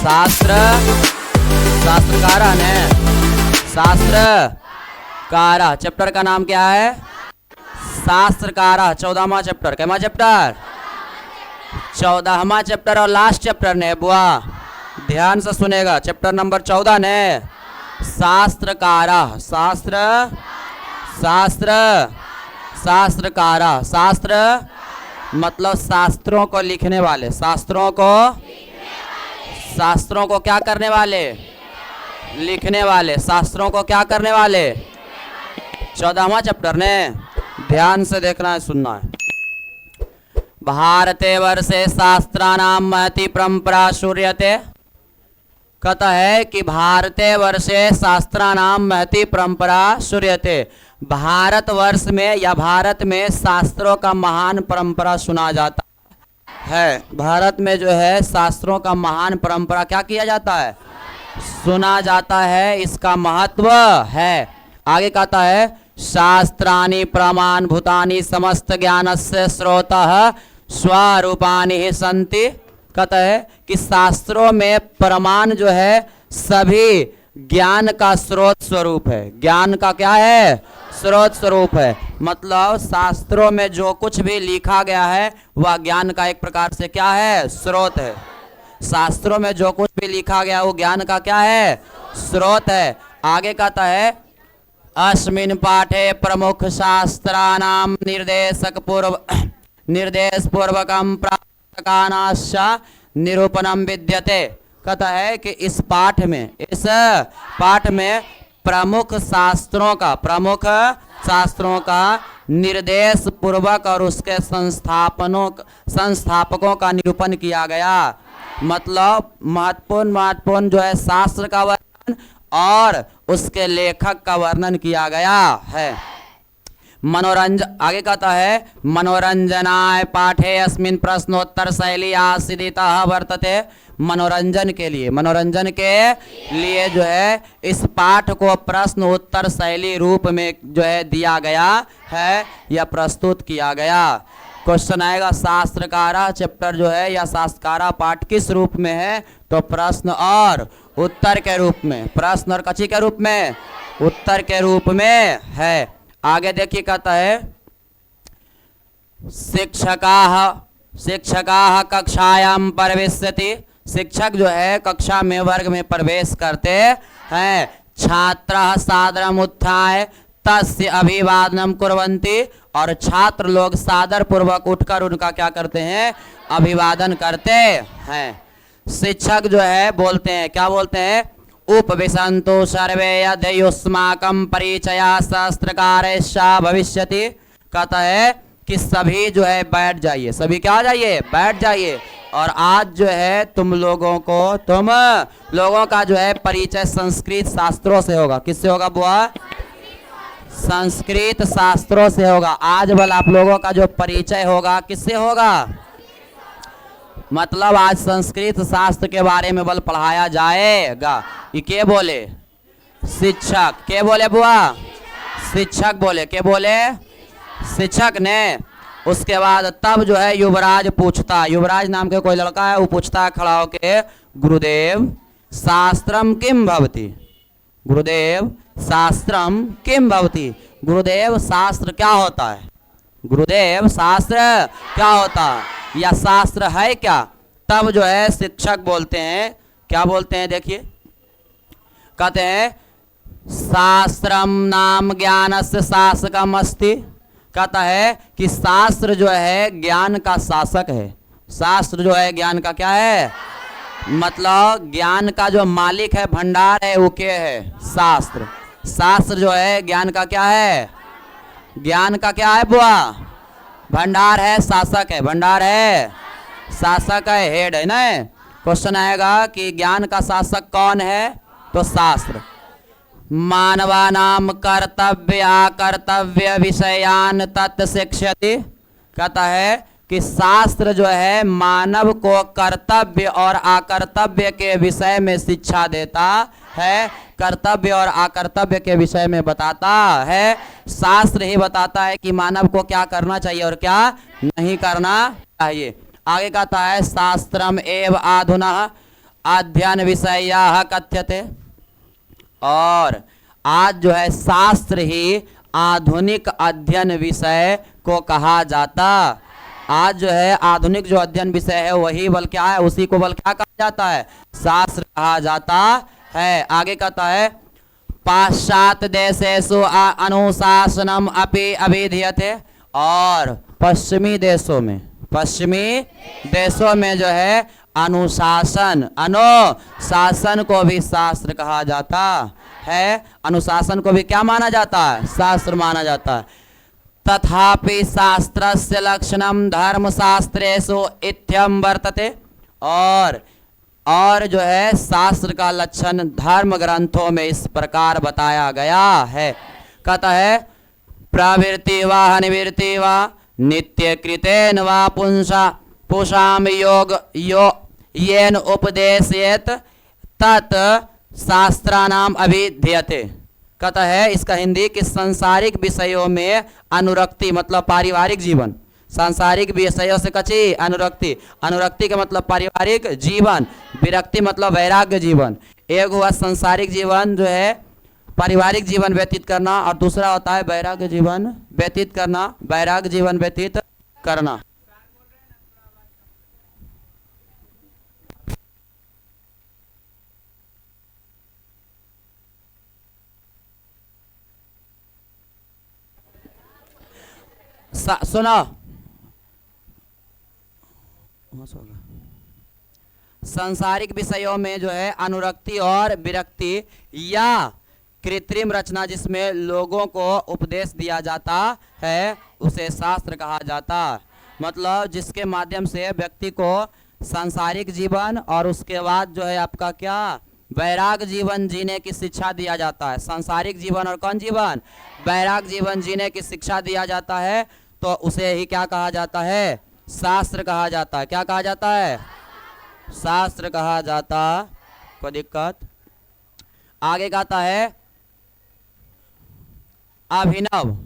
शास्त्र शास्त्रकारा ने शास्त्रकारा चैप्टर का नाम क्या है? शास्त्रकारा 14वां चैप्टर। कैमा चैप्टर? 14वां चैप्टर और लास्ट चैप्टर ने बुआ ध्यान से सुनेगा। चैप्टर नंबर 14 ने शास्त्रकारा शास्त्रकारा शास्त्र मतलब शास्त्रों को लिखने वाले, शास्त्रों को क्या करने वाले? लिखने वाले। शास्त्रों को क्या करने वाले? 14वां चैप्टर ने ध्यान से देखना है, सुनना है। भारते वर्षे शास्त्राणां महती परंपरा श्रूयते। कहता है कि भारते वर्षे शास्त्राणां महती परंपरा श्रूयते। भारत वर्ष में या भारत में शास्त्रों का महान परंपरा सुना जाता है। भारत में जो है शास्त्रों का महान परंपरा क्या किया जाता है? सुना जाता है। इसका महत्व है। आगे कहता है शास्त्राणि प्रमाण भूतानि समस्त ज्ञानस्य स्रोतः स्वरूपानि सन्ति। कहता है कि शास्त्रों में प्रमाण जो है सभी ज्ञान का स्रोत स्वरूप है। ज्ञान का क्या है? स्रोत स्वरूप है। मतलब शास्त्रों में जो कुछ भी लिखा गया है वह ज्ञान का एक प्रकार से क्या है? स्रोत है। शास्त्रों में जो कुछ भी लिखा गया वो ज्ञान का क्या है? स्रोत है। आगे कहता है अस्मिन् पाठे प्रमुख शास्त्राणां निर्देश पूर्वकम प्राप्तकानाश्च निरूपणम विद्यते। कहता है कि इस पाठ में प्रमुख शास्त्रों का निर्देश पूर्वक और उसके संस्थापकों का निरूपण किया गया। मतलब महत्वपूर्ण जो है शास्त्र का वर्णन और उसके लेखक का वर्णन किया गया है। मनोरंजन आगे कहता है मनोरंजनाय पाठे अस्मिन् प्रश्नोत्तर शैली आसीदितः वर्तते। मनोरंजन के लिए जो है इस पाठ को प्रश्न उत्तर शैली रूप में जो है दिया गया है या प्रस्तुत किया गया। क्वेश्चन आएगा शास्त्रकारा चैप्टर जो है या शास्त्रकारा पाठ किस रूप में है? तो प्रश्न और उत्तर के रूप में। प्रश्न और कथी के रूप में? उत्तर के रूप में है। आगे देखिए कहता है शिक्षकाः कक्षायां प्रविशति। शिक्षक जो है कक्षा में वर्ग में प्रवेश करते हैं। छात्राः सादरम् उत्थाय तस्य अभिवादनम कुर्वन्ति। और छात्र लोग सादर पूर्वक उठकर उनका क्या करते हैं? अभिवादन करते हैं। शिक्षक जो है बोलते हैं, क्या बोलते हैं? उपविशन्तु सर्वे यद्युष्माकं परिचयः शास्त्रकारस्य भविष्यति। कहता है कि सभी जो है बैठ जाइए। सभी क्या जाइए? बैठ जाइए। और आज जो है तुम लोगों का जो है परिचय संस्कृत शास्त्रों से होगा। किससे होगा बुआ? संस्कृत शास्त्रों से होगा। आज बल आप लोगों का जो परिचय होगा किससे होगा? मतलब आज संस्कृत शास्त्र के बारे में बल पढ़ाया जाएगा। ये के बोले? शिक्षक। के बोले बुआ? शिक्षक बोले। के बोले? शिक्षक ने। उसके बाद तब जो है युवराज पूछता, युवराज नाम के कोई लड़का है, वो पूछता है खड़ा होके गुरुदेव शास्त्रम किम भवति। गुरुदेव शास्त्रम किम भवति। गुरुदेव शास्त्र क्या होता है? गुरुदेव शास्त्र क्या होता है या शास्त्र है क्या? तब जो है शिक्षक बोलते हैं, क्या बोलते हैं देखिए, कहते हैं शास्त्रम नाम ज्ञानस्य शासकम अस्ति। कहता है कि शास्त्र जो है ज्ञान का शासक है। शास्त्र जो है ज्ञान का क्या है? मतलब ज्ञान का जो मालिक है, भंडार है, वो क्या है? शास्त्र। शास्त्र जो है ज्ञान का क्या है? ज्ञान का क्या है बुआ? भंडार है, शासक है। भंडार है, शासक है, हेड है ना। क्वेश्चन आएगा कि ज्ञान का शासक कौन है? तो शास्त्र। मानवानाम कर्तव्य अकर्तव्य विषयान तत् शिक्षति। कहता है कि शास्त्र जो है मानव को कर्तव्य और अकर्तव्य के विषय में शिक्षा देता है। कर्तव्य और अकर्तव्य के विषय में बताता है। शास्त्र ही बताता है कि मानव को क्या करना चाहिए और क्या नहीं करना चाहिए। आगे कहता है शास्त्रम एव आधुना अध्ययन विषयाः कथ्यते। और आज जो है शास्त्र ही आधुनिक अध्ययन विषय को कहा जाता। आज जो है आधुनिक जो अध्ययन विषय है वही बल क्या है, उसी को बल क्या कहा जाता है, शास्त्र कहा जाता है। आगे कहता है पाश्चात्य देशेषु अनुशासनम अपि अभिधीयते। और पश्चिमी देशों में जो है अनुशासन को भी शास्त्र कहा जाता है। अनुशासन को भी क्या माना जाता है, शास्त्र माना जाता है। तथापि शास्त्रस्य लक्षणम धर्मशास्त्रेषु इत्थम वर्तते। और जो है शास्त्र का लक्षण धर्म ग्रंथों में इस प्रकार बताया गया है। कहता है प्रवृत्ति वा निवृत्ति वा नित्य कृतेन वा पुंसाम येन उपदेशेत तत् शास्त्राणाम अभिधीयते। कहता है इसका हिंदी कि सांसारिक विषयों में अनुरक्ति मतलब पारिवारिक जीवन, सांसारिक विषयों से कची अनुरक्ति, अनुरक्ति का मतलब पारिवारिक जीवन, विरक्ति मतलब वैराग्य जीवन। एक हुआ सांसारिक जीवन जो है पारिवारिक जीवन व्यतीत करना, और दूसरा होता है वैराग्य जीवन व्यतीत करना, वैराग्य जीवन व्यतीत करना। सुनो, सांसारिक विषयों में जो है अनुरक्ति और विरक्ति या कृत्रिम रचना जिसमें लोगों को उपदेश दिया जाता है उसे शास्त्र कहा जाता। मतलब जिसके माध्यम से व्यक्ति को सांसारिक जीवन और उसके बाद जो है आपका क्या वैराग जीवन जीने की शिक्षा दिया जाता है। सांसारिक जीवन और कौन जीवन, वैराग जीवन जीने की शिक्षा दिया जाता है, तो उसे ही क्या कहा जाता है, शास्त्र कहा जाता है। क्या कहा जाता है, शास्त्र कहा जाता। कोई दिक्कत? आगे कहता है अभिनव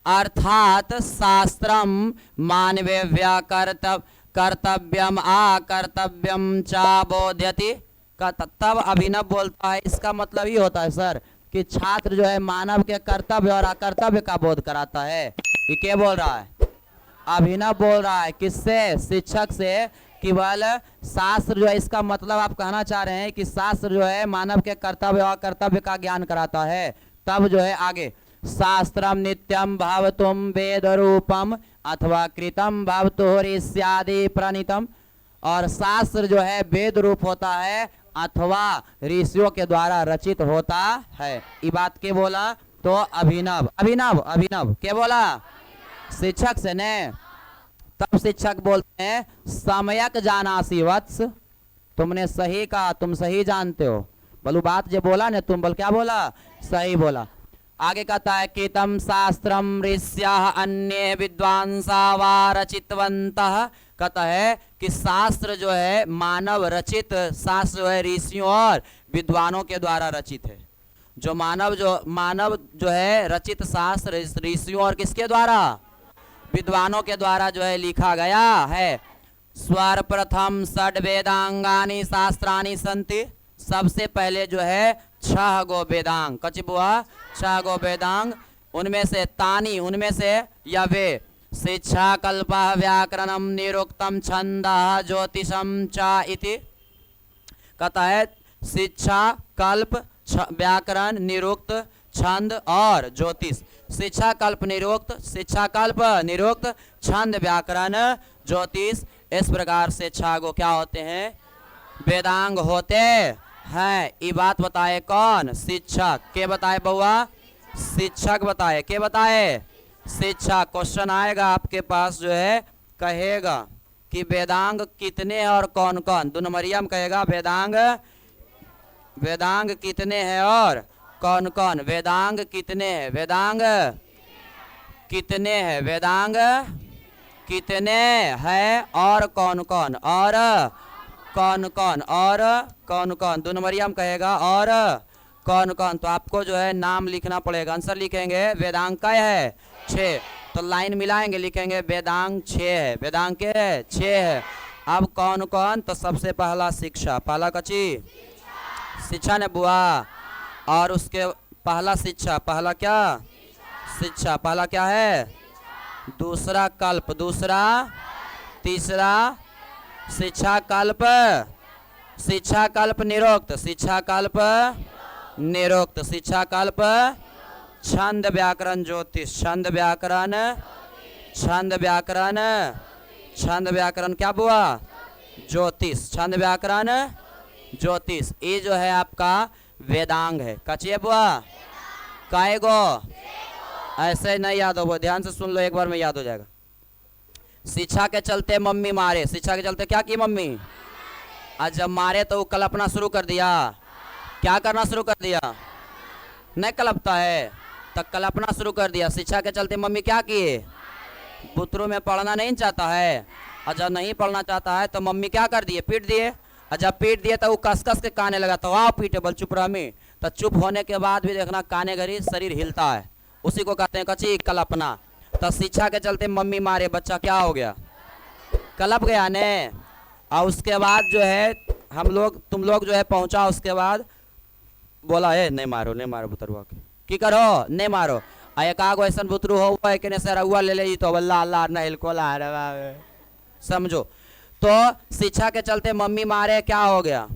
अर्थात शास्त्रम मानवेभ्य कर्तव्यम अकर्तव्यम चा बोध्यति। तब अभिनव बोलता है, इसका मतलब ये होता है सर कि छात्र जो है मानव के कर्तव्य और अकर्तव्य का बोध कराता है। ये क्या बोल रहा है, अभिनव बोल रहा है। किससे, शिक्षक से। केवल शास्त्र जो है इसका मतलब आप कहना चाह रहे हैं कि शास्त्र जो है मानव के कर्तव्य और कर्तव्य का ज्ञान कराता है। तब जो है आगे शास्त्रम नित्यम भवतुम वेद रूपम अथवा कृतम भवतुरिष्यादि प्रणीतम। और शास्त्र जो है वेद रूप होता है अथवा ऋषियों के द्वारा रचित होता है। ये बात के बोला तो अभिनव अभिनव अभिनव के बोला, शिक्षक से ने। तब शिक्षक बोलते हैं समयक जानासी वत्स, तुमने सही कहा, तुम सही जानते हो। बोलू बात जो बोला ने तुम, बोल क्या बोला, सही बोला। आगे कहता है कितम शास्त्रम ऋष्याः अन्ये विद्वांसा वा रचितवन्तः। कहता है कि शास्त्र जो है मानव रचित शास्त्र जो है ऋषियों और विद्वानों के द्वारा रचित है। जो मानव जो है रचित शास्त्र ऋषियों और किसके द्वारा, विद्वानों के द्वारा जो है लिखा गया है। स्वर प्रथम षड वेदांगानि शास्त्राणि संति। सबसे पहले जो है 6 गो वेदांग, कच्ची बुआ 6 गो वेदांग, उनमें से तानी, उनमें से यवे शिक्षा कल्प व्याकरणम निरुक्तम छंदः ज्योतिषम च इति। कहता है शिक्षा कल्प व्याकरण निरुक्त छंद और ज्योतिष। शिक्षा कल्प निरुक्त छंद व्याकरण ज्योतिष, इस प्रकार से 6 गो क्या होते हैं, वेदांग होते हैं। ये बात बताए कौन, शिक्षक। के बताए बउआ, शिक्षक बताए। के बताए, शिक्षक। क्वेश्चन आएगा आपके पास जो है, कहेगा कि वेदांग कितने और कौन कौन, 2 नंबरिया में कहेगा वेदांग कितने हैं और कौन कौन। वेदांग कितने हैं, वेदांग कितने हैं, वेदांग कितने हैं और कौन कौन, और कौन कौन, और कौन कौन। 2 नंबरिया में कहेगा और कौन कौन। तो आपको जो है नाम लिखना पड़ेगा। आंसर लिखेंगे वेदांग का है 6, तो लाइन मिलाएंगे, लिखेंगे वेदांग 6 है, वेदांग के 6 है। अब कौन कौन, तो सबसे पहला शिक्षा, पहला कची शिक्षा ने बुआ, और उसके पहला शिक्षा, पहला क्या शिक्षा, पहला क्या है, दूसरा कल्प, दूसरा, तीसरा शिक्षा कल्प, शिक्षा कल्प निरोक्त, शिक्षा कल्प निरोक्त, शिक्षा कल्प छंद व्याकरण ज्योतिष, छंद व्याकरण, छंद व्याकरण, छंद व्याकरण क्या बुआ ज्योतिष, छंद व्याकरण ज्योतिष। ये जो है आपका वेदांग है। कचिए बुआ काय गो, ऐसे नहीं याद हो, ध्यान से सुन लो, एक बार में याद हो जाएगा। शिक्षा के चलते मम्मी मारे, शिक्षा के चलते क्या की मम्मी, आज जब मारे तो वो कल्पना शुरू कर दिया, क्या करना शुरू कर दिया, नहीं कल्पता है तो कल्पना शुरू कर दिया। शिक्षा के चलते मम्मी क्या किए, पुत्रों में पढ़ना नहीं चाहता है, और जब नहीं पढ़ना चाहता है तो मम्मी क्या कर दिए, पीट दिए, और जब पीट दिए तो वो कस कस के काने लगा, तो वाह पीटे बोल चुप रह में, तो चुप होने के बाद भी देखना काने घड़ी शरीर हिलता है, उसी को कहते हैं कच्ची कल्पना। तो शिक्षा के चलते मम्मी मारे, बच्चा क्या हो गया, कलप गया ने। और उसके बाद जो है हम लोग, तुम लोग जो है पहुंचा, उसके बाद बोला है नहीं मारो, नहीं मारो बुतरुआ के, की करो नहीं मारो। एक आगो ऐसा बुतरू हुआ है कि सर हुआ ले ले तो अल्लाह अल्लाह नहीं को ला रहा, समझो। तो शिक्षा के चलते मम्मी मारे, क्या हो गया,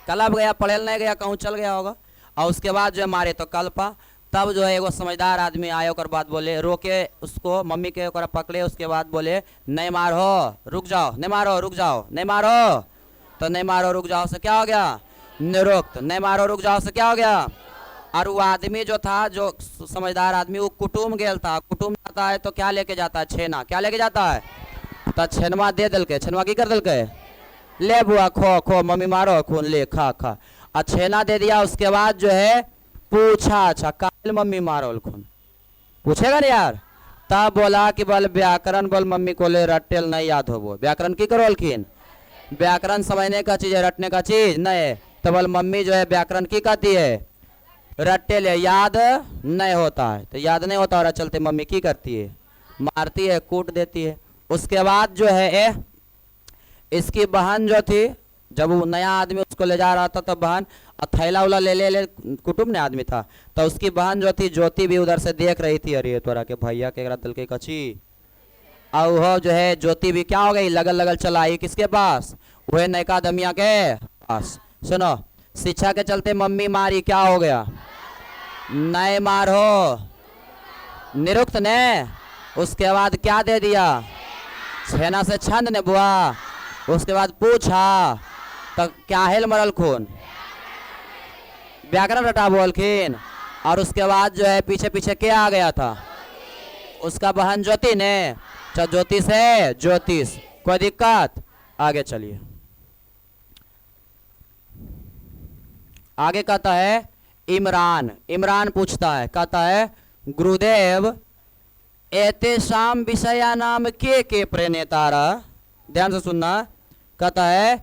कलप गया, पढ़ेल नहीं गया, कहूँ चल गया होगा। और उसके बाद जो है मारे तो कल्पा, तब जो है एगो समझदार आदमी आए और बात बोले, रोके उसको, मम्मी के ओकरा पकड़े, उसके बाद बोले नहीं मारो रुक जाओ, नहीं मारो रुक जाओ, नहीं मारो, तो नहीं मारो रुक जाओ से क्या हो गया, निरुक्त, नहीं मारो रुक जाओ से क्या हो गया। और वो आदमी जो था, जो समझदार आदमी, वो कुटुम गेल था, कुटुम जाता है तो क्या लेके जाता है, छेना, क्या लेके जाता है, तो छेनमा दे दिल के, छेनमा की कर दिल के, ले बुआ खो खो मम्मी मारो खून ले खा खा, और छेना दे दिया। उसके बाद जो है पूछा, अच्छा काल मम्मी मारो खून, पूछेगा ना यार, तब बोला कि बोल व्याकरण बोल मम्मी को ले रटेल नहीं याद हो, वो व्याकरण की करो लखीन, व्याकरण समझने का चीज है, रटने का चीज नहीं। तो बोल मम्मी जो है व्याकरण की कहती है, रट्टे ले, याद नहीं होता है, तो याद नहीं होता और चलते मम्मी की करती है, मारती है, कूट देती है। उसके बाद जो है इसकी बहन जो थी, जब वो नया आदमी उसको ले जा रहा था तो बहन थैला उला ले कुटुंब ने आदमी था, तो उसकी बहन जो थी ज्योति भी उधर से देख रही थी, अरे तोरा के भैया के दिल के कची। और वो जो है ज्योति भी क्या हो गई, लगल लगल चला आई किसके पास, वह नयका दमिया के पास। सुनो, शिक्षा के चलते मम्मी मारी, क्या हो गया, नए मारो, निरुक्त ने। उसके बाद क्या दे दिया, छेना से छंद ने बुआ। उसके बाद पूछा तो क्या हेल मरल खून, व्याकरण रटा बोलखिन। और उसके बाद जो है पीछे पीछे क्या आ गया था, उसका बहन ज्योति ने, ज्योतिष है ज्योतिष, कोई दिक्कत, आगे चलिए। आगे कहता है इमरान, इमरान पूछता है, कहता है गुरुदेव एतेषाम विषया नाम के प्रणेतारा, ध्यान से सुनना। कहता है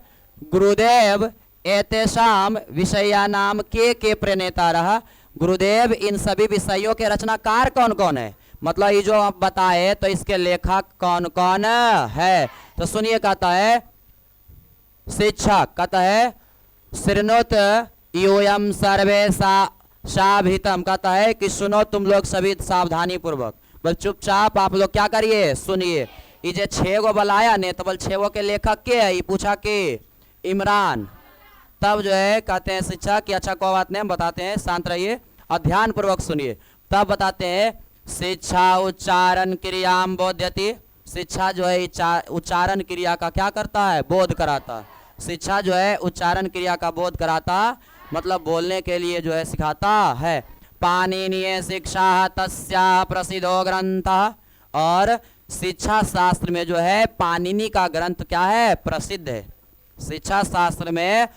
गुरुदेव एतेषाम विषया नाम के प्रणेतारा, गुरुदेव इन सभी विषयों के रचनाकार कौन कौन है, मतलब ये जो आप बताए तो इसके लेखक कौन कौन है। तो सुनिए, कहता है शिक्षक, कहता है श्रृणुत यूयम सर्वे साभितम, कहता है कि सुनो तुम लोग सभी सावधानी पूर्वक, बल चुपचाप आप लोग क्या करिए, सुनिए। ये जो 6 गो बलाया ने, तो बल 6 गो के लेखक के है, ये पूछा के इमरान। तब जो है कहते हैं शिक्षा की, अच्छा कोई बात नहीं, हम बताते हैं, शांत रहिए और ध्यान पूर्वक सुनिए। तब बताते हैं शिक्षा उच्चारण क्रियाम बोध्यति, शिक्षा जो है उच्चारण क्रिया का क्या करता है, बोध कराता। शिक्षा जो है उच्चारण क्रिया का बोध कराता, मतलब बोलने के लिए जो है सिखाता है। पाणिनीय शिक्षा तस्या प्रसिद्धो ग्रंथ, और शिक्षा शास्त्र में जो है पाणिनि का ग्रंथ क्या है, प्रसिद्ध है। शिक्षा शास्त्र में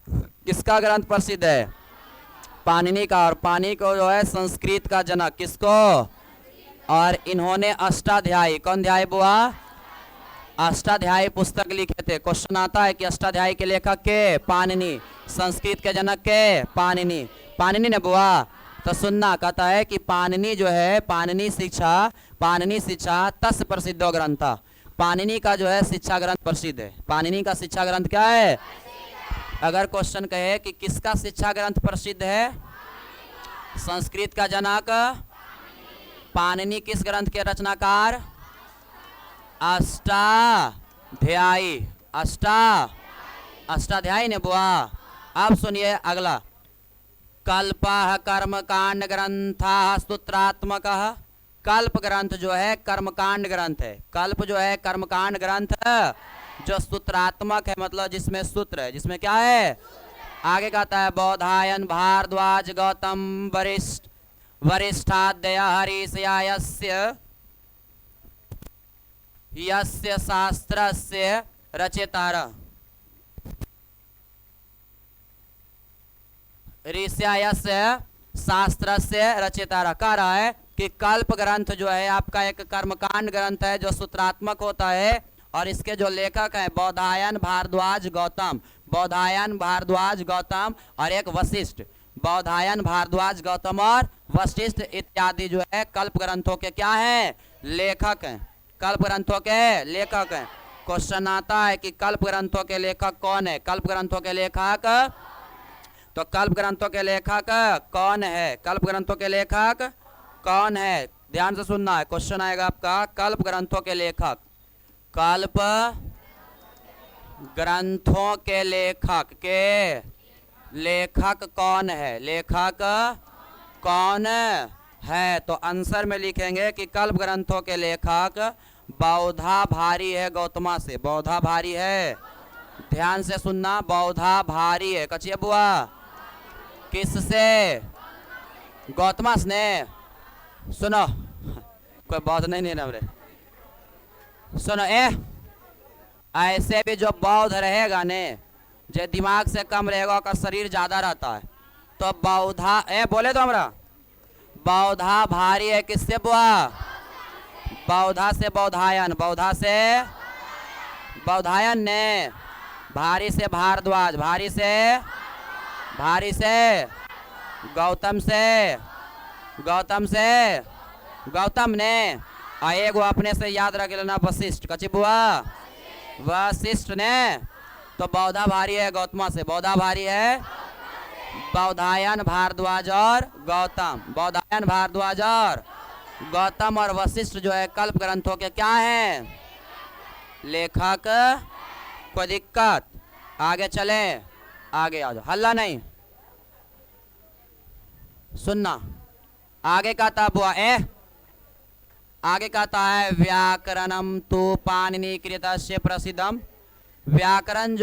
किसका ग्रंथ प्रसिद्ध है, पाणिनि का। और पाणिनि को जो है संस्कृत का जनक, किसको, और इन्होंने अष्टाध्यायी, कौन अध्याय बुआ, अष्टाध्यायी पुस्तक लिखे थे। क्वेश्चन आता है कि अष्टाध्यायी के लेखक के, पाणिनि, संस्कृत के जनक के पाणिनि, पाणिनि ने बुआ। तो सुनना, कहता है कि पाणिनि जो है पाणिनि शिक्षा तस् प्रसिद्धो ग्रंथ, पाणिनि का जो है शिक्षा ग्रंथ प्रसिद्ध है। पाणिनि का शिक्षा ग्रंथ क्या है? अगर क्वेश्चन कहे कि किसका शिक्षा ग्रंथ प्रसिद्ध है, संस्कृत का जनक पाणिनि। किस ग्रंथ के रचनाकार? अष्टाध्यायी। अष्टाध्यायी ने बुआ। अब सुनिए अगला, कल्पः कर्मकांड ग्रंथः सूत्रात्मकः। कल्प ग्रंथ जो है कर्मकांड ग्रंथ है। कल्प जो है कर्मकांड ग्रंथ जो सूत्रात्मक है, मतलब जिसमें सूत्र है, जिसमें क्या है? आगे कहता है बौधायन भारद्वाज गौतम वरिष्ठाद्य हरीशया यस्य शास्त्रस्य रचयितारः। ऋषयस्य शास्त्रस्य रचयितारः। कह रहा है कि कल्प ग्रंथ जो है आपका एक कर्मकांड ग्रंथ है जो सूत्रात्मक होता है, और इसके जो लेखक हैं बौधायन भारद्वाज गौतम। बौधायन भारद्वाज गौतम और एक वशिष्ठ। बौधायन भारद्वाज गौतम और वशिष्ठ इत्यादि जो है कल्प ग्रंथों के क्या हैं? लेखक हैं। कल्प ग्रंथों के लेखक हैं। क्वेश्चन आता है कि कल्प ग्रंथों के लेखक कौन है? कल्प ग्रंथों के लेखक, तो कल्प ग्रंथों के लेखक कौन है? कल्प ग्रंथों के लेखक कौन है? ध्यान से सुनना है, क्वेश्चन आएगा आपका, कल्प ग्रंथों के लेखक। कल्प ग्रंथों के लेखक कौन है? लेखक कौन है? तो आंसर में लिखेंगे कि कल्प ग्रंथों के लेखक बौधा भारी है गौतमा से। बौधा भारी है, ध्यान से सुनना, बौधा भारी है। कचिए बुआ, किससे? गौतमा ने। सुनो, कोई बौद्ध नहीं रहा रे। सुनो, ऐसे भी जो बौद्ध रहेगा ने, जो दिमाग से कम रहेगा उसका शरीर ज्यादा रहता है, तो बौधा बोले तो हमरा बौधा भारी है। किससे बुआ? बौधा से बौधायन। बौधा से बौधायन ने। भारी से भारद्वाज। भारी से गौतम से गौतम ने। और एक अपने से याद रख लेना, वशिष्ठ। कची बुआ? वशिष्ठ ने। तो बौधा भारी है गौतमा से। बौधा भारी है बौधायन भारद्वाज और गौतम। बौधायन भारद्वाज और गौतम और वशिष्ठ जो है कल्प ग्रंथों के क्या हैं? लेखक। कोई दिक्कत? आगे चले, आगे आ जाओ, हल्ला नहीं, सुनना। आगे कहता बुआ आगे कहता है व्याकरणम तो पाणिनि कृतस्य प्रसिद्धम। व्याकरण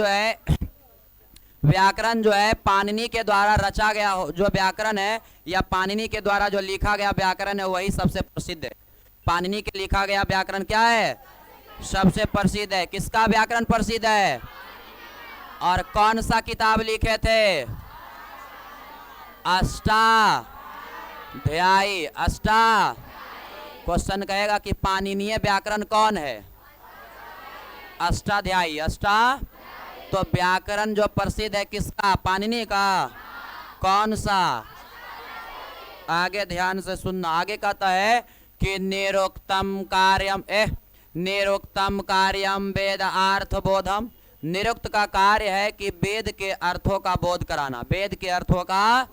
जो है पाणिनि के द्वारा रचा गया जो व्याकरण है, या पाणिनि के द्वारा जो लिखा गया व्याकरण है, वही सबसे प्रसिद्ध है। पाणिनि के लिखा गया व्याकरण क्या है? सबसे प्रसिद्ध है। किसका व्याकरण प्रसिद्ध है? और कौन सा किताब लिखे थे? अष्टाध्यायी। क्वेश्चन कहेगा कि पाणिनीय व्याकरण कौन है? अष्टाध्यायी। तो व्याकरण जो प्रसिद्ध है किसका? पाणिनि का। कौन सा? आगे ध्यान से सुनना। आगे कहता है कि निरुक्तम कार्यम वेद अर्थ बोधम। निरुक्त का कार्य है कि वेद के अर्थों का बोध कराना। वेद के अर्थों का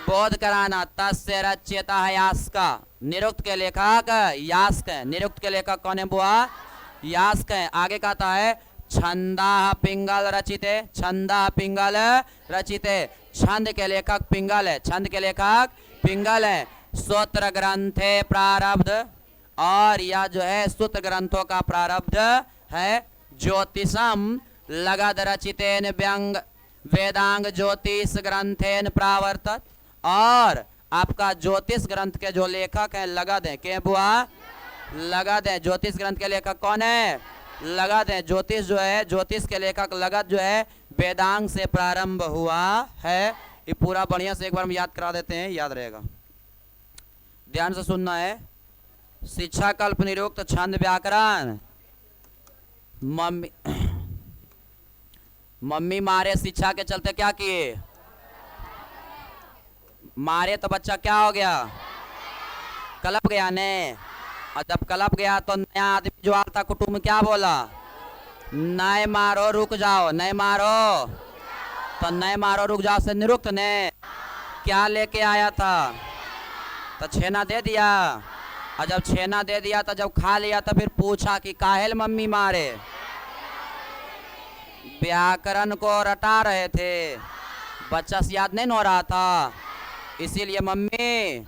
बोध कराना। तस्य रचयिता है यास्क। निरुक्त के लेखक यास्क है। निरुक्त के लेखक कौन है बुआ? यास्क है। आगे कहता है छंदा पिंगल रचिते। छंदा पिंगल रचिते। छंद के लेखक पिंगल है। छंद के लेखक पिंगल है। सूत्र ग्रंथे प्रारब्ध, और यह जो है सूत्र ग्रंथों का प्रारब्ध है। ज्योतिषम लगद रचितेन व्यंग वेदांग ज्योतिष ग्रंथेन प्रावर्तत। और आपका ज्योतिष ग्रंथ के जो लेखक हैं लगद हैं। के बुआ? लगद है। ज्योतिष ग्रंथ के लेखक कौन है? लगद है। ज्योतिष जो है, ज्योतिष के लेखक लगद जो है वेदांग से प्रारंभ हुआ है। ये पूरा बढ़िया से एक बार हम याद करा देते हैं, याद रहेगा। ध्यान से सुनना है। शिक्षा कल्प निरुक्त छंद व्याकरण। मम्मी मारे शिक्षा के चलते क्या किए? मारे तो बच्चा क्या हो गया? कलप गया ने। और जब क्लब गया तो नया आदमी जो आता कुटुंब क्या बोला, नहीं मारो रुक जाओ, नहीं मारो। तो नहीं मारो रुक जाओ से निरुक्त ने क्या लेके आया था, तो छेना दे दिया। और जब छेना दे दिया तो जब खा लिया तो फिर पूछा कि काहेल मम्मी मारे, व्याकरण को रटा रहे थे, बच्चा से याद नहीं हो रहा था इसीलिए मम्मी।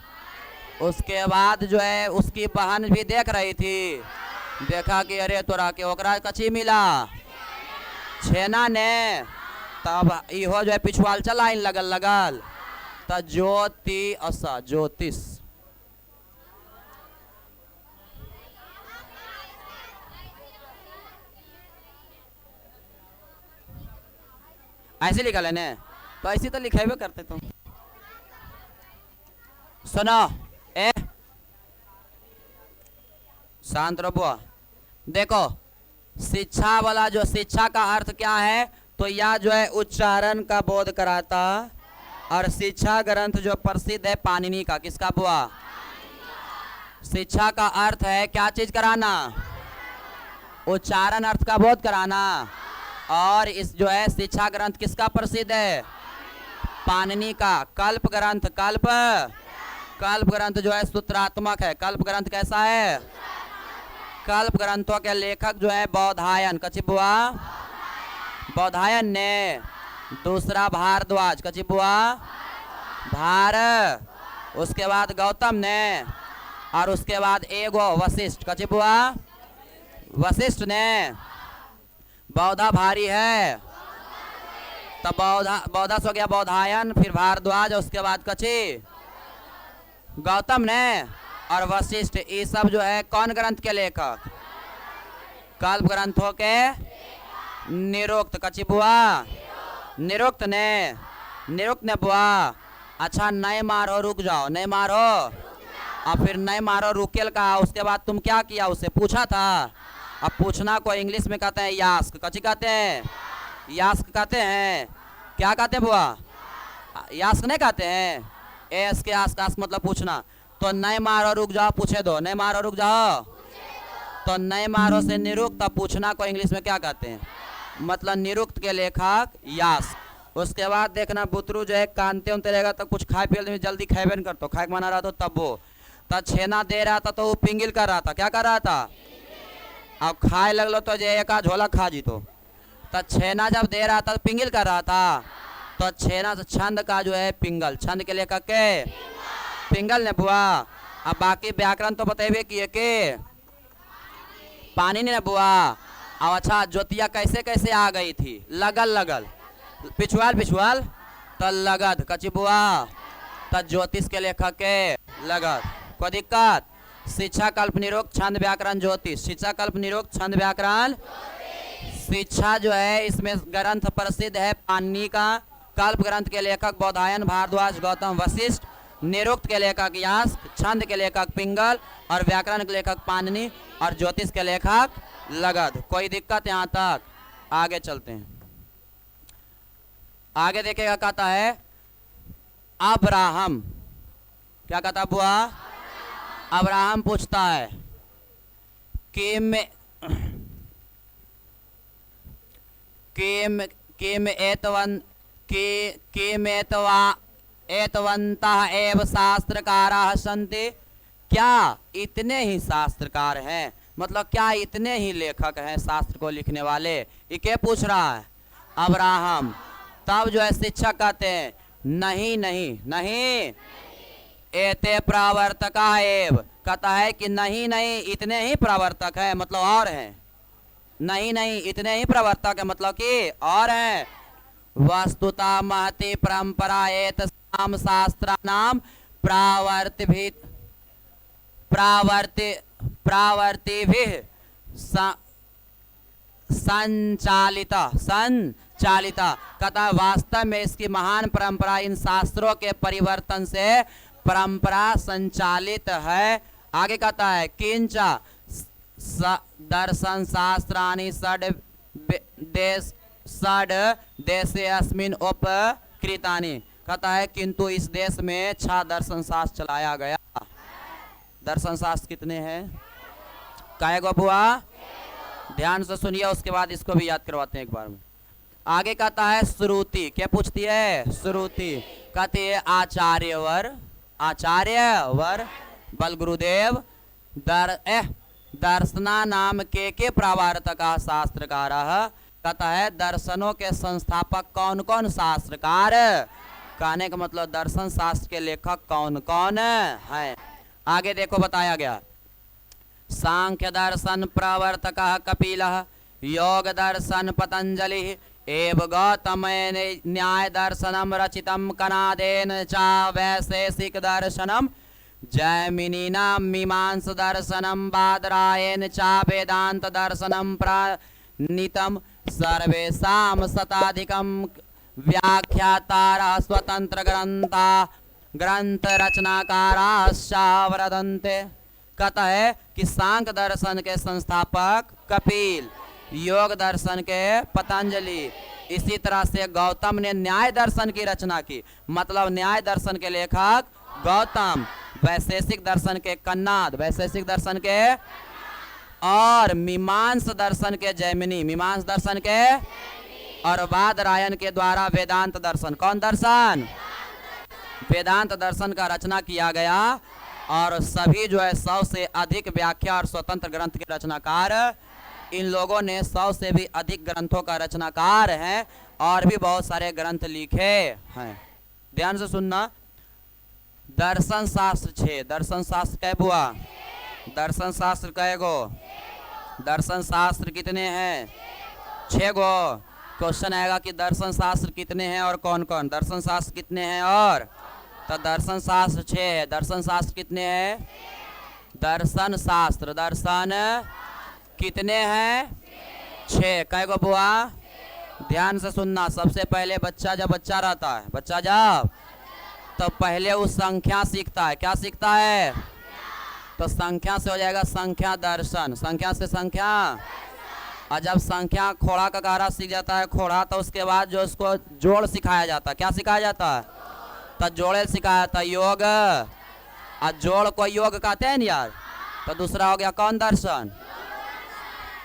उसके बाद जो है उसकी बहन भी देख रही थी, देखा कि अरे तोरा के ओकरा कची मिला छेना ने, तब इहो जो है पिछुआल चला इन लगल लगल त ज्योति असा ज्योतिष। ऐसे लिखल है ने, तो ऐसे तो लिखेबे करते तुम। सुनो ए शांत रहो। देखो शिक्षा वाला जो शिक्षा का अर्थ क्या है, तो यह जो है उच्चारण का बोध कराता। और शिक्षा ग्रंथ जो प्रसिद्ध है पाणिनि का, किसका बुआ, शिक्षा का अर्थ है क्या चीज कराना, उच्चारण अर्थ का बोध कराना। और इस जो है शिक्षा ग्रंथ किसका प्रसिद्ध है, पाणिनि का। कल्प ग्रंथ, कल्प ग्रंथ जो है सूत्रात्मक है। कल्प ग्रंथ कैसा है, कल्प ग्रंथों के लेखक जो है बौधायन, कची बुआ, बौधायन ने। दूसरा भारद्वाज, कची बुआ, भार। उसके बाद गौतम ने, और उसके बाद एगो वशिष्ठ, कची बुआ, वशिष्ठ ने। बौधा भारी है तो बौधा सो गया बौधायन, फिर भारद्वाज, उसके बाद कची गौतम ने और वशिष्ठ। ये सब जो है कौन ग्रंथ के लेखक, कल्प ग्रंथों के निरुक्त, कची बुआ, निरुक्त ने, निरुक्त ने बुआ। अच्छा नहीं मारो रुक जाओ, नहीं मारो, और फिर नहीं मारो रुकेल का। उसके बाद तुम क्या किया, उससे पूछा था। अब पूछना को इंग्लिश में कहते हैं यास्क, कची कहते हैं, यास्क कहते हैं। क्या कहते हैं बुआ, यास्क नहीं कहते हैं, एस के आस मतलब पूछना। तो नहीं मारो रुक जाओ पूछे दो, नहीं मारो रुक जाओ, तो नहीं मारो से निरुक्त। अब पूछना को इंग्लिश में क्या कहते हैं, मतलब निरुक्त के लेखक यास। उसके बाद देखना बुतरू जो है कानते उनते रहेगा तो कुछ खाए पिए जल्दी खाए नहीं करते, खाए मना रहा था तब वो तब छेना दे रहा था तो वो पिंगिल कर रहा था, क्या कर रहा था, अब खाए लगलो तो जो एक झोला खा जी तो छेना जब दे रहा था तो पिंगिल कर रहा था। तो छेना से छंद का जो है पिंगल, छंद के लेखक के पिंगल ने बुआ। अब बाकी व्याकरण तो बतेबे किए के पाणिनि ने बुआ। अब अच्छा ज्योतिया कैसे कैसे आ गई थी, लगल लगल, पिछुआल पिछुआल, तो लगद, कची बुआ, तो ज्योतिष के लेखक के लगद। कोई दिक्कत, शिक्षा कल्प निरुक्त छंद व्याकरण ज्योतिष, शिक्षा कल्प निरुक्त छंद व्याकरण। शिक्षा जो है इसमें ग्रंथ प्रसिद्ध है पाणिनि का, कल्प ग्रंथ के लेखक बौधायन, भारद्वाज, गौतम, वशिष्ठ, निरुक्त के लेखक यास्क, छंद के लेखक पिंगल, और व्याकरण के लेखक पाणिनि, और ज्योतिष के लेखक लगद। कोई दिक्कत यहाँ तक, आगे चलते हैं। आगे देखेगा, कहता है अब्राहम, क्या कहता है बुआ, अब्राहम पूछता है एतवन्तः एव शास्त्रकाराः सन्ति, क्या इतने ही शास्त्रकार हैं, मतलब क्या इतने ही लेखक हैं शास्त्र को लिखने वाले, ये क्या पूछ रहा है अब्राहम। तब जो है शिक्षक कहते हैं नहीं नहीं नहीं, एते प्रवर्तका एव, कहता है कि नहीं नहीं इतने ही प्रवर्तक है, मतलब और हैं, नहीं नहीं इतने ही प्रवर्तक है मतलब कि और हैं। वस्तुता महति परंपरा एतसाम शास्त्राणाम प्रावर्तिभिः संचालिता, कहता वास्तव में इसकी महान परंपरा इन शास्त्रों के परिवर्तन से परंपरा संचालित है। आगे कहता है किंच दर्शन शास्त्राणि षड देशे अस्मिन् उपकृतानि, कहता है किंतु इस देश में 6 दर्शन शास्त्र चलाया गया। दर्शन शास्त्र कितने हैं, काय गो बुआ? ध्यान से सुनिए, उसके बाद इसको भी याद करवाते हैं एक बार में। आगे कहता है श्रुति। क्या पूछती है? श्रुति। कहती है आचार्यवर, आचार्यवर बल गुरुदेव दर्शना नाम के प्रवर्तका शास्त्रकार। कहता है दर्शनों के संस्थापक कौन कौन शास्त्रकार? कहने का मतलब दर्शन शास्त्र के लेखक कौन कौन है। आगे देखो बताया गया, सांख्य दर्शन प्रवर्तक कपिलः, योग दर्शन पतंजलि, एव गौतम न्याय दर्शनम रचितम कनादेन च वैशेषिक दर्शनम, जैमिनिना मीमांस दर्शनम बादरायण च वेदांत दर्शनम प्रणीतम, सर्वेषां शताधिकम व्याख्यातारा स्वतंत्र ग्रंथ रचनाकाराश्च वर्तन्ते। कहता है कि सांख्य दर्शन के संस्थापक कपिल, योग दर्शन के पतंजलि, इसी तरह से गौतम ने न्याय दर्शन की रचना की, मतलब न्याय दर्शन के लेखक गौतम, वैशेषिक दर्शन के कन्नाद, वैशेषिक दर्शन के, और मीमांस दर्शन के जैमिनी, मीमांस दर्शन के, और बादरायण के द्वारा वेदांत दर्शन, कौन दर्शन? वेदांत दर्शन का रचना किया गया। और सभी जो है 100 से अधिक व्याख्या और स्वतंत्र ग्रंथ के रचनाकार, इन लोगों ने 100 से भी अधिक ग्रंथों का रचनाकार हैं और भी बहुत सारे ग्रंथ लिखे हैं। ध्यान से सुनना, दर्शन शास्त्र 6, दर्शन शास्त्र कै बुआ? दर्शन शास्त्र कै गो? दर्शन शास्त्र कितने हैं? 6 गो। क्वेश्चन आएगा कि दर्शन शास्त्र कितने हैं और कौन कौन? दर्शन शास्त्र कितने हैं और? तो दर्शन शास्त्र 6 है। दर्शन शास्त्र कितने हैं? दर्शन शास्त्र, दर्शन कितने हैं? 6। कै गो बुआ? ध्यान से सुनना, सबसे पहले बच्चा जब बच्चा रहता है, बच्चा जब, तो पहले वो संख्या सीखता है। क्या सीखता है? तो संख्या से हो जाएगा संख्या दर्शन, संख्या से संख्या, और जब संख्या खोड़ा का गारा सीख जाता है, खोड़ा, तो उसके बाद जो उसको जोड़ सिखाया जाता है। क्या सिखाया जाता है? तो जोड़े सिखाया जाता है, योग, और जोड़ को योग कहते हैं ना यार। तो दूसरा हो गया कौन? दर्शन।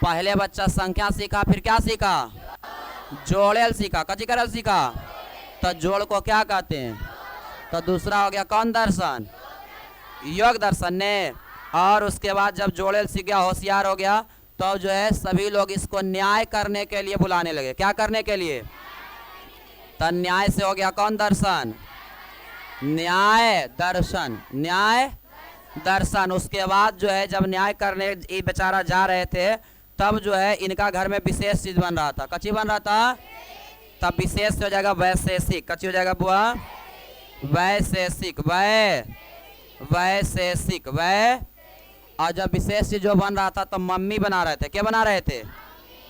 पहले बच्चा संख्या सीखा, फिर क्या सीखा? जोड़ेल सीखा, कची करल सीखा, तो जोड़ को क्या कहते हैं? तो दूसरा हो गया कौन? दर्शन, योग दर्शन ने। और उसके बाद जब जोड़ेल सीख गया, होशियार हो गया, तो जो है सभी लोग इसको न्याय करने के लिए बुलाने लगे। क्या करने के लिए? तो न्याय से हो गया कौन? दर्शन, न्याय दर्शन, न्याय दर्शन। उसके बाद जो है जब न्याय करने ये बेचारा जा रहे थे, तब जो है इनका घर में विशेष चीज बन रहा था। कच्ची बन रहा था, तब विशेष हो जाएगा वैशेषिक। कच्ची हो जाएगा बुआ? वैशेषिक, वैशेषिक, वै। और जब विशेष चीज जो बन रहा था, तो मम्मी बना रहे थे। क्या बना रहे थे?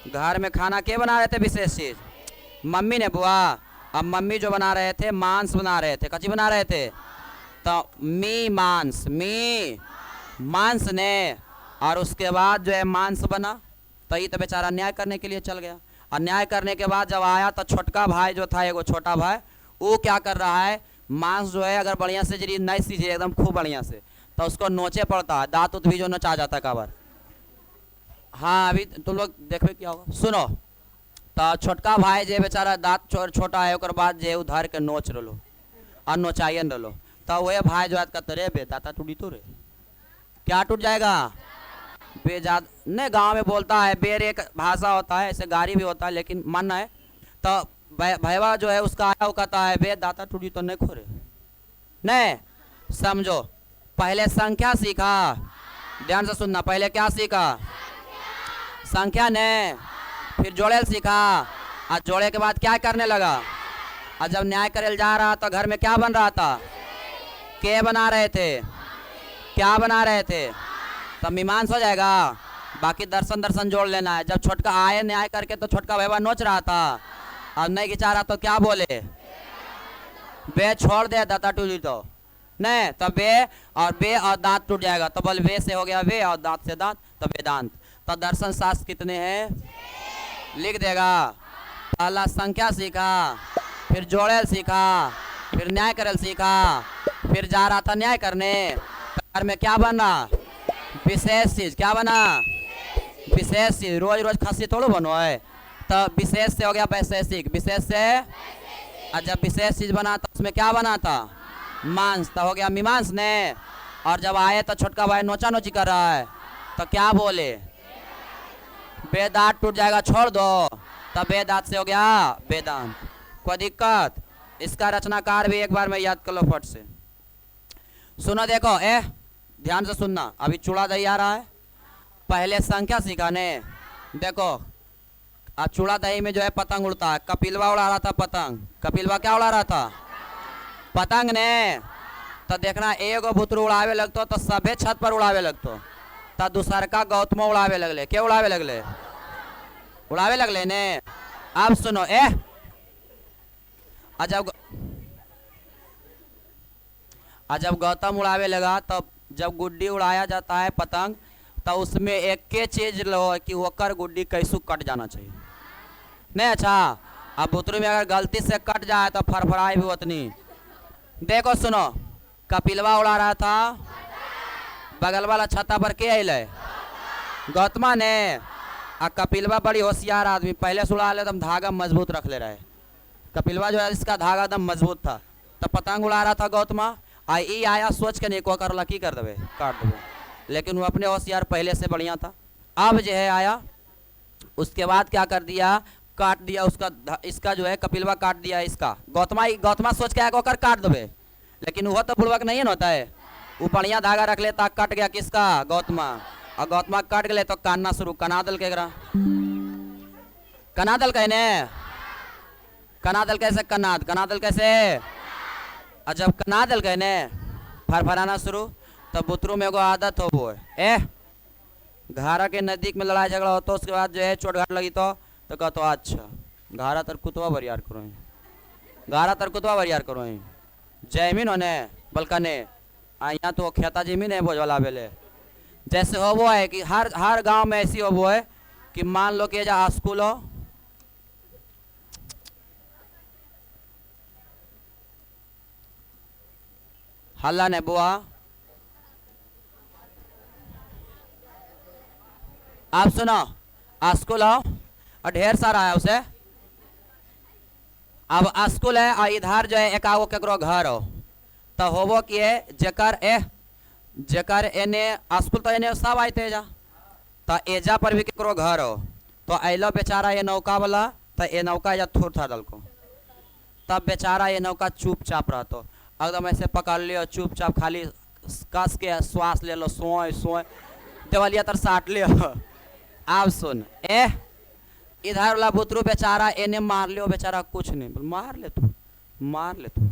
घर में खाना क्या बना रहे थे? विशेष चीज मम्मी ने बुआ। अब मम्मी जो बना रहे थे, मांस बना रहे थे। कच्ची बना रहे थे, तो मी मांस, मी मांस ने। और उसके बाद जो है मांस बना, तो ये तो बेचारा न्याय करने के लिए चल गया। और न्याय करने के बाद जब आया, तो छोटका भाई जो था, एगो छोटा भाई, वो क्या कर रहा है, मांस जो है अगर बढ़िया से जरी नहीं सीजे एकदम खूब बढ़िया से, तो उसको नोचे पड़ता है, दांत उत भी जो नोचा जाता है काबर। हाँ, अभी तुम लोग देखो क्या होगा, सुनो। तो छोटका भाई जे बेचारा दांत छोटा है, और बाद जे उधर के नोच रलो और नोचाइयन रलो, तो वह भाई जो है कहते रे बे दाता टूटी तो रे। क्या टूट जाएगा? बेजाद नहीं, गांव में बोलता है, बेर एक भाषा होता है, ऐसे गाड़ी भी होता है, लेकिन मानना है। तो भैया जो है उसका आया, वो कहता है बे दाता टूटी तो नहीं खोरे। नहीं समझो, पहले संख्या सीखा, ध्यान से सुनना, पहले क्या सीखा? संख्या ने। फिर जोड़ेल सीखा, और जोड़े के बाद क्या करने लगा? और जब न्याय करेल जा रहा, तो घर में क्या बन रहा था? के बना रहे थे? क्या बना रहे थे? तब मीमांस हो जाएगा। बाकी दर्शन दर्शन जोड़ लेना है। जब छोटका आए न्याय करके, तो छोटका भैया नोच रहा था, और नहीं खिंचा रहा, तो क्या बोले? बे छोड़ दे दाता टूटी तो नहीं, तो बे और दांत टूट जाएगा, तो बोल बे से हो गया वे, और दांत से दांत, तो वेदांत। तो दर्शन शास्त्र कितने हैं? लिख देगा। पहला संख्या सीखा, फिर जोड़ेल सीखा, फिर न्याय करेल सीखा, फिर जा रहा था न्याय करने, घर में क्या बना? विशेष चीज। क्या बना? विशेष चीज, रोज रोज खस्सी थोड़ा बनो है। तो विशेष से हो गया वैशेषिक, विशेष से, और जब विशेष चीज बना तो उसमें क्या बना था, मांस, तो हो गया मीमांस ने। और जब आए तो छोटका भाई नोचा नोची कर रहा है, तो क्या बोले, वेदांत टूट जाएगा छोड़ दो, तब वेदांत से हो गया वेदांत। कोई दिक्कत? इसका रचनाकार भी एक बार में याद कर लो फट से। सुनो देखो, ध्यान से सुनना, अभी चूड़ा दही आ रहा है, पहले संख्या सीखा ने। देखो अब चूड़ा दही में जो है पतंग उड़ता है, कपिलवा उड़ा रहा था पतंग, कपिलवा क्या उड़ा रहा था, पतंग ने। तो देखना एगो बुतरू उड़ावे लगतो तो सभे छत पर उड़ावे लगतो, तो दूसर का गौतम उड़ावे लगले, क्या उड़ावे लगले, उड़ावे लगले ने। अब सुनो, जब गौतम उड़ावे लगा, तब जब गुड्डी उड़ाया जाता है पतंग, तो उसमें एक के चीज लो कि होकर गुड्डी कैसू कट जाना चाहिए नहीं। अच्छा, अब बुतरू में अगर गलती से कट जाए तो फरफराई भी उतनी। देखो सुनो, कपिलवा उड़ा रहा था, बगल वाला छत्ता पर के अल, गौतमा ने। आ कपिलवा बड़ी होशियार आदमी, पहले से उड़ा ले एकदम धागा मजबूत रख ले रहे। कपिलवा जो है इसका धागा एकदम मजबूत था, तो पतंग उड़ा रहा था गौतमा। आई आया सोच के नहीं को कर की कर देवे, काट देवे, लेकिन वो अपने होशियार पहले से बढ़िया था। अब जो है आया, उसके बाद क्या कर दिया, काट दिया उसका, इसका जो है कपिलवा काट दिया इसका, गौतमा सोच के आया कर काट देवे, लेकिन वो तो बुड़वक नहीं न होता है, वो बढ़िया धागा रख लेता, कट गया किसका, गौतमा। और गौतमा कट गए तो काटना शुरू, कनादल के कनादल कहने, कनादल कैसे, कनादल कैसे। और जब कनादल कहने फरफराना शुरू, तब बुतरू में एगो आदत हो वो घारा के नजदीक में लड़ाई झगड़ा हो तो उसके बाद जो है चोट घाट लगी तो कहते अच्छा घारा तर कुतवा बरियार करो, घारा तर कुतवा बरियार करो, जयमीन होने बलकने यहाँ तो खेता जमीन है बोझवाला बेले। जैसे हो वो है कि हर गांव में ऐसी हो वो है कि मान लो कि जा स्कूल हो, हल्ला ने बुआ, आप सुनो, स्कूल हो और ढेर सारा है उसे। अब स्कूल है और इधर जो है एकागो केकरो घर हो, तो होबो कि जेकर एने स्कूल तो एने सब आते जा, तो एजा पर भी केकरो घर हो, तो अलो बेचारा ये नौका वाला, तो ये नौका एजा थोड़ था दल को, तब बेचारा ये नौका चुपचाप रहतो, एकदम ऐसे पकड़ लियो चुपचाप, खाली कस के श्वास ले लो, सोए सोए देवलिया तर साट लियो। आप सुन, इधर वाला बुतरू बेचारा एने मार लियो, बेचारा कुछ नहीं, मार ले तू, मार ले तू।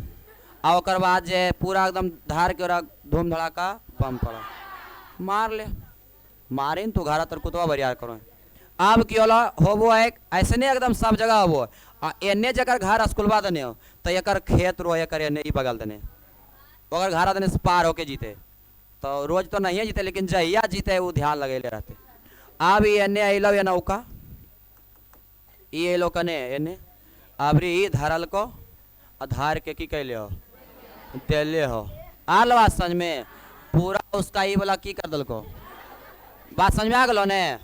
और बाद जे पूरा एकदम धार के धूम धड़ाका बम पड़ा, मार ले, मारिन तू घारा तर कुतवा बरियार करो। अब क्यों हो वो है ऐसे नहीं एकदम सब जगह हो, एने जकर घर स्कूलवा दने हो तो एक खेत रो, एक एने ही बगल दने, अगर घारा दने से पार होके जीते, तो रोज तो नहीं जीते, लेकिन जहिया जीते वो ध्यान लगे ले रहते। अब एने अलो ये नौका, ये लो कने एने, अबरी धरल को आधार के की कैले हो, देले हो, आल बात समझ में, पूरा उसका ही वाला की कर दल को, बात समझ में आ गलो ने,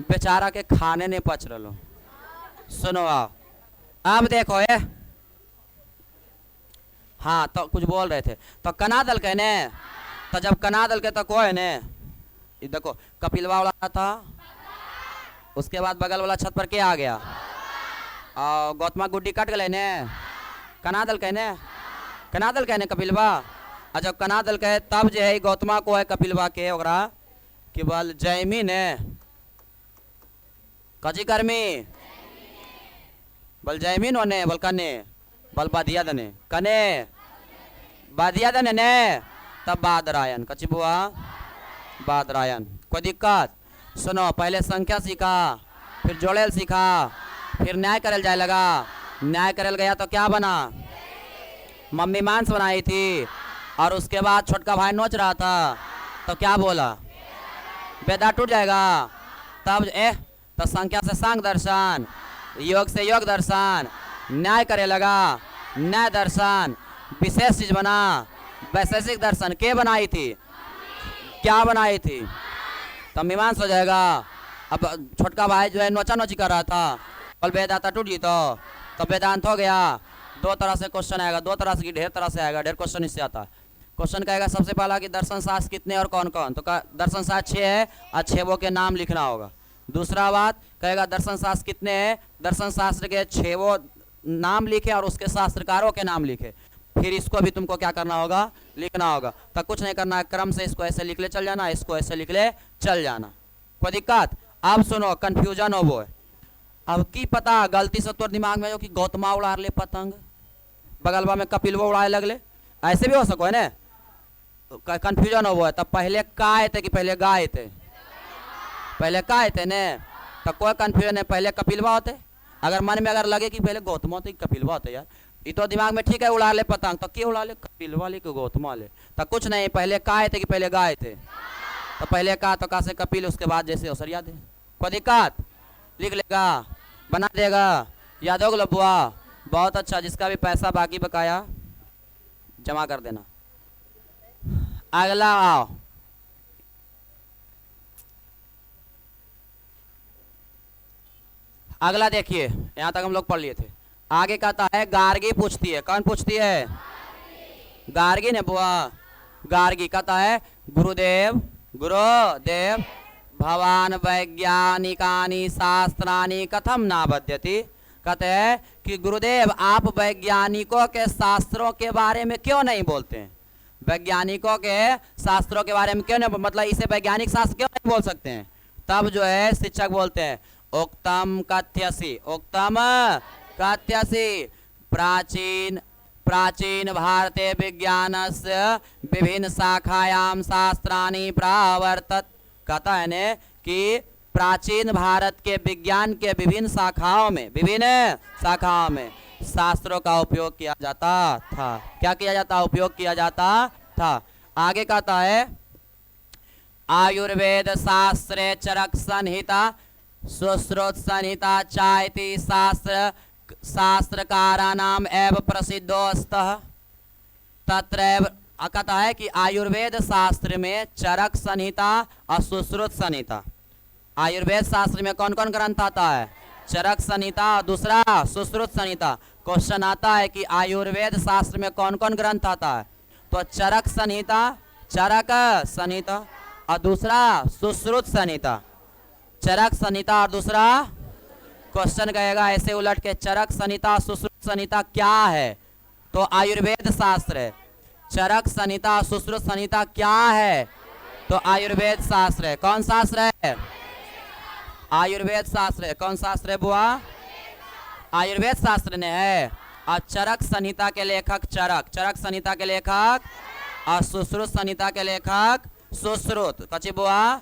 बेचारा के खाने नहीं पच रहो। सुनो आओ, अब देखो हाँ तो कुछ बोल रहे थे, तो कनादल कहने, तो जब कनादल के तो कोई ने, देखो कपिलवा वाला था, उसके बाद बगल वाला छत पर क्या आ गया, और गौतमा गुड्डी कट गए ने, कनादल कहने कपिलवा। और जब कनादल कहे तब जो है गौतमा को है कपिलवा के ओकरा कि बल जयमी ने कजी कर्मी, बल जयमीन होने बल कने, बल बाधिया दने कने, बाधिया दने ने, तब बादरायन कची बुआ, बादरायन। कोई दिक्कत? सुनो, पहले संख्या सीखा, फिर जोड़ेल सीखा, फिर न्याय करल जाए लगा, न्याय करल गया तो क्या बना, मम्मी मांस बनाई थी, और उसके बाद छोटका भाई नोच रहा था तो क्या बोला, बेदा टूट जाएगा। तब तो संख्या से सांग दर्शन, योग से योग दर्शन, न्याय करे लगा, न्याय दर्शन, विशेष चीज बना, वैशेषिक दर्शन के बनाई थी, क्या बनाई थी, तो मीमांस हो जाएगा। अब छोटका भाई जो है नोचा नोची कर रहा था, कल वेदांता टूट गई तो वेदांत हो गया। दो तरह से क्वेश्चन आएगा, दो तरह से की ढेर तरह से आएगा, ढेर क्वेश्चन इससे आता है। क्वेश्चन कहेगा सबसे पहला कि दर्शन शास्त्र कितने और कौन कौन, तो दर्शन शास्त्र 6 है और 6 के नाम लिखना होगा। दूसरा बात कहेगा दर्शन शास्त्र कितने हैं, दर्शन शास्त्र के 6 नाम लिखे और उसके शास्त्रकारों के नाम लिखे। फिर इसको भी तुमको क्या करना होगा, लिखना होगा। तो कुछ नहीं करना है, क्रम से इसको ऐसे लिख ले चल जाना, इसको ऐसे लिख ले चल जाना, कोई दिक्कत। अब सुनो, कंफ्यूजन हो वो है। अब की पता गलती से तोर दिमाग में जो कि गौतमा उड़ा ले पतंग, बगलवा में कपिलवा उड़ाए लगले, ऐसे भी हो सको है ना, कंफ्यूजन हो वो है। तब पहले काय थे कि पहले गाय थे, पहले काय थे ने, तो कोई कंफ्यूजन है, पहले कपिलवा होते। अगर मन में अगर लगे कि पहले गौतमा होते कपिलवा होते, यार ये तो दिमाग में ठीक है उड़ा ले पतंग, तो क्यों उड़ा ले कपिलवा ले कि गौतमा ले, तो कुछ नहीं, पहले काय थे कि पहले गाय थे, तो पहले का तो का से कपिल, उसके बाद जैसे औसरिया थे। कोई दिक्कत, लिख लेगा, बना देगा, याद होगा बुआ, बहुत अच्छा। जिसका भी पैसा बाकी बकाया जमा कर देना। अगला आओ, अगला देखिए, यहां तक हम लोग पढ़ लिए थे। आगे कहता है गार्गी पूछती है, कौन पूछती है, गार्गी ने बुआ। गार्गी कहता है गुरुदेव गुरुदेव भवान वैज्ञानिकानि शास्त्राणि कथम ना बध्यति। कहते हैं कि गुरुदेव आप वैज्ञानिकों के शास्त्रों के बारे में क्यों नहीं बोलते हैं, वैज्ञानिकों के शास्त्रों के बारे में क्यों नहीं, मतलब इसे वैज्ञानिक शास्त्र क्यों नहीं बोल सकते हैं। तब जो है शिक्षक बोलते हैं उक्तम कथ्यसि, उक्तम कथ्यसि प्राचीन प्राचीन भारते विज्ञानस्य विभिन्न शाखायां शास्त्राणि प्रावर्तत। कहता है ने कि प्राचीन भारत के विज्ञान के विभिन्न शाखाओं में शास्त्रों का उपयोग किया जाता था। क्या किया जाता, उपयोग किया जाता था। आगे कहता है आयुर्वेद शास्त्रे चरक संहिता सुश्रुत संहिता चायति शास्त्र शास्त्रकाराणाम एव प्रसिद्धोस्तः तत्रैव। कहता है कि आयुर्वेद शास्त्र में चरक संहिता और सुश्रुत संहिता, आयुर्वेद शास्त्र में कौन कौन ग्रंथ आता है, चरक संहिता और दूसरा सुश्रुत संहिता। क्वेश्चन आता है कि आयुर्वेद शास्त्र में कौन कौन ग्रंथ आता है, तो चरक संहिता, चरक संहिता और दूसरा सुश्रुत संहिता, चरक संहिता और दूसरा। क्वेश्चन कहेगा ऐसे उलट के चरक संहिता सुश्रुत संहिता क्या है, तो आयुर्वेद शास्त्र है। चरक संहिता सुश्रुत संहिता क्या है, तो आयुर्वेद शास्त्र है। कौन शास्त्र है, आयुर्वेद शास्त्र है। कौन शास्त्र है बुआ, आयुर्वेद शास्त्र ने है। और चरक संहिता के लेखक चरक, चरक संहिता के लेखक, और सुश्रुत संहिता के लेखक सुश्रुत। कची बुआ,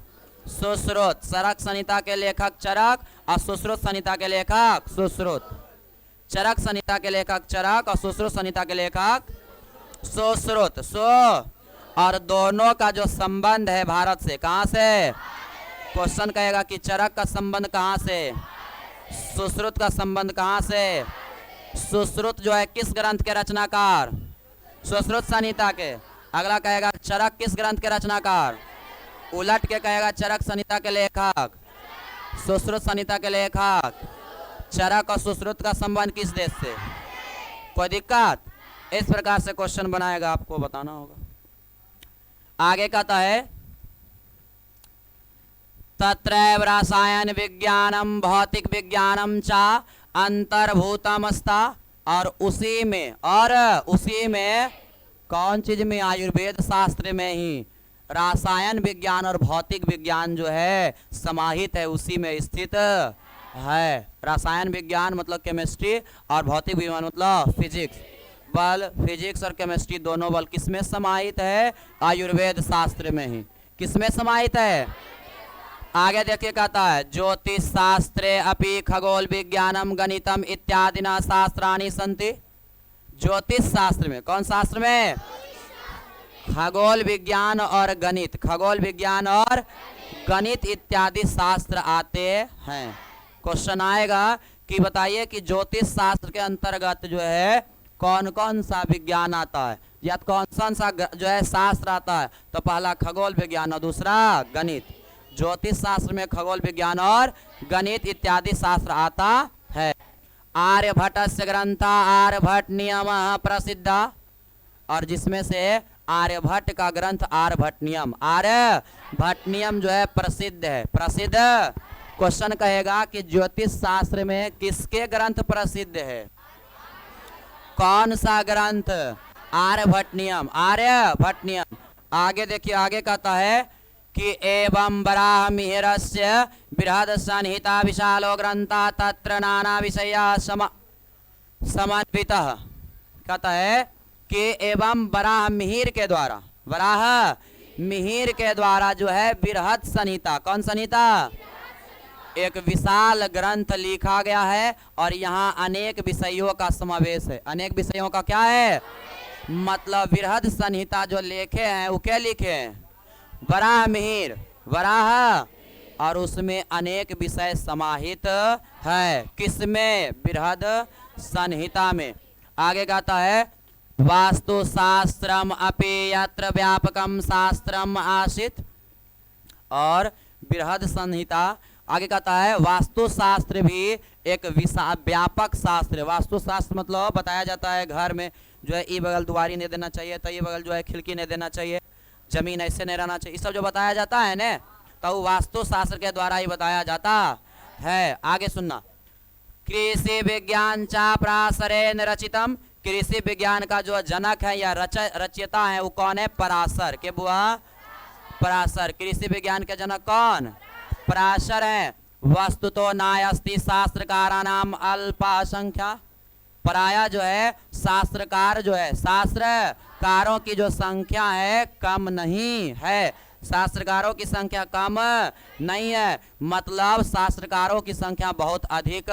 सुश्रुत। चरक संहिता के लेखक चरक और सुश्रुत संहिता के लेखक सुश्रुत। चरक संहिता के लेखक चरक और सुश्रुत संहिता के लेखक सुश्रुत। और दोनों का जो संबंध है भारत से, कहाँ से, क्वेश्चन कहेगा कि चरक का संबंध कहाँ से, सुश्रुत का संबंध कहाँ से। सुश्रुत जो है किस ग्रंथ के रचनाकार, सुश्रुत संहिता के। अगला कहेगा चरक किस ग्रंथ के रचनाकार, उलट के कहेगा चरक संहिता के लेखक, सुश्रुत संहिता के लेखक। चरक और सुश्रुत का संबंध किस देश से, कोई दिक्कत। इस प्रकार से क्वेश्चन बनाएगा, आपको बताना होगा। आगे कहता है तत्रैव रसायन विज्ञानम भौतिक विज्ञानम चा अंतर्भूतमस्ता। और उसी में कौन चीज में, आयुर्वेद शास्त्र में ही रासायन विज्ञान और भौतिक विज्ञान जो है समाहित है, उसी में स्थित है। रसायन विज्ञान मतलब केमिस्ट्री और भौतिक विज्ञान मतलब फिजिक्स। बल फिजिक्स और केमिस्ट्री दोनों बल किसमें समाहित है, आयुर्वेद शास्त्र में ही। किसमें समाहित है, आगे देखिए कहता है ज्योतिष शास्त्रे अपि खगोल विज्ञानम गणितम इत्यादिना शास्त्राणि सन्ति। ज्योतिष शास्त्र में, कौन शास्त्र में, खगोल विज्ञान और गणित, खगोल विज्ञान और गणित इत्यादि शास्त्र आते हैं। क्वेश्चन आएगा कि बताइए कि ज्योतिष शास्त्र के अंतर्गत जो है कौन कौन सा विज्ञान आता है, या कौन सा जो है शास्त्र आता है, तो पहला खगोल विज्ञान और दूसरा गणित। ज्योतिष शास्त्र में खगोल विज्ञान और गणित इत्यादि शास्त्र आता है। आर्यभट्टस्य ग्रंथ आर्यभट्ट नियम प्रसिद्ध, और जिसमें से आर्यभट्ट का ग्रंथ आर्यभट्ट नियम जो है प्रसिद्ध है। प्रसिद्ध क्वेश्चन कहेगा कि ज्योतिष शास्त्र में किसके ग्रंथ प्रसिद्ध है? कौन सा ग्रंथ? आर्यभट्ट नियम। आगे देखिए, आगे कहता है कि एवं वराह मिहिरस्य बृहद संहिता विशालो ग्रंथा तत्र नाना विषया समन्वितः। कहता है कि एवं वराह मिहिर के द्वारा जो है बृहद संहिता, कौन संहिता? एक विशाल ग्रंथ लिखा गया है और यहाँ अनेक विषयों का समावेश है। अनेक विषयों का क्या है? मतलब बृहद संहिता जो लिखे हैं वो क्या लिखे हैं? वराह मिहिर, वराह, और उसमें अनेक विषय समाहित है। किसमें? बृहद संहिता में। आगे कहता है वास्तु शास्त्रम अपि यत्र व्यापकम शास्त्रम आसीत, और बृहद संहिता। आगे कहता है वास्तु शास्त्र भी एक व्यापक शास्त्र है। वास्तु शास्त्र मतलब बताया जाता है घर में जो है ई बगल दुआरी नहीं देना चाहिए, तो ये बगल जो है खिड़की नहीं देना चाहिए, जमीन ऐसे नहीं रहना चाहिए, ये सब जो बताया जाता है ना, तो वास्तु शास्त्र के द्वारा ही बताया जाता है। आगे सुनना, कृषि विज्ञान चा पराशरेण रचितम। कृषि विज्ञान का जो जनक है या रचयिता है वो कौन है? पराशर। के बुआ? पराशर। कृषि विज्ञान के जनक कौन? पराशर है। वस्तुतो नायस्ति शास्त्रकारानाम अल्पा संख्या। पराया जो है शास्त्रकार जो है, शास्त्रकारों की जो संख्या है कम नहीं है। शास्त्रकारों की संख्या कम नहीं है, मतलब शास्त्रकारों की संख्या बहुत अधिक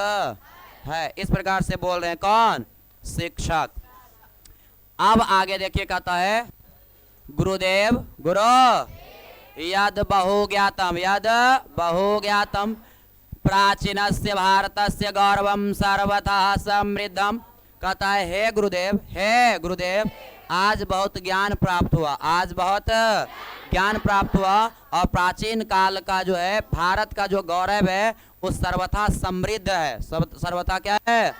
है। इस प्रकार से बोल रहे हैं कौन? शिक्षक। अब आगे देखिए, कहता है गुरुदेव यद बहुज्ञातम प्राचीनस्य भारतस्य गौरवम सर्वथा समृद्धम। कहता है हे गुरुदेव आज बहुत ज्ञान प्राप्त हुआ, और प्राचीन काल का जो है भारत का जो गौरव है वो सर्वथा समृद्ध है। सर्वथा क्या है?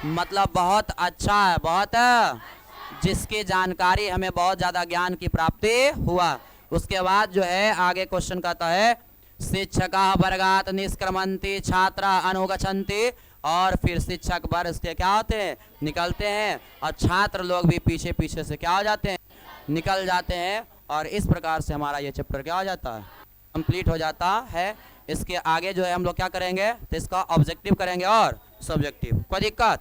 मतलब बहुत अच्छा है, बहुत जिसकी जानकारी हमें बहुत ज्यादा ज्ञान की प्राप्ति हुआ। उसके बाद जो है आगे क्वेश्चन कहता है शिक्षका वर्गात निष्क्रमंती छात्रा अनुगछन्ति, और फिर शिक्षक वर्ग के क्या होते हैं? निकलते हैं, और छात्र लोग भी पीछे पीछे से क्या हो जाते हैं? निकल जाते हैं। और इस प्रकार से हमारा ये चैप्टर क्या हो जाता है? कंप्लीट हो जाता है। इसके आगे जो है हम लोग क्या करेंगे? तो इसका ऑब्जेक्टिव करेंगे और सब्जेक्टिव। कोई दिक्कत?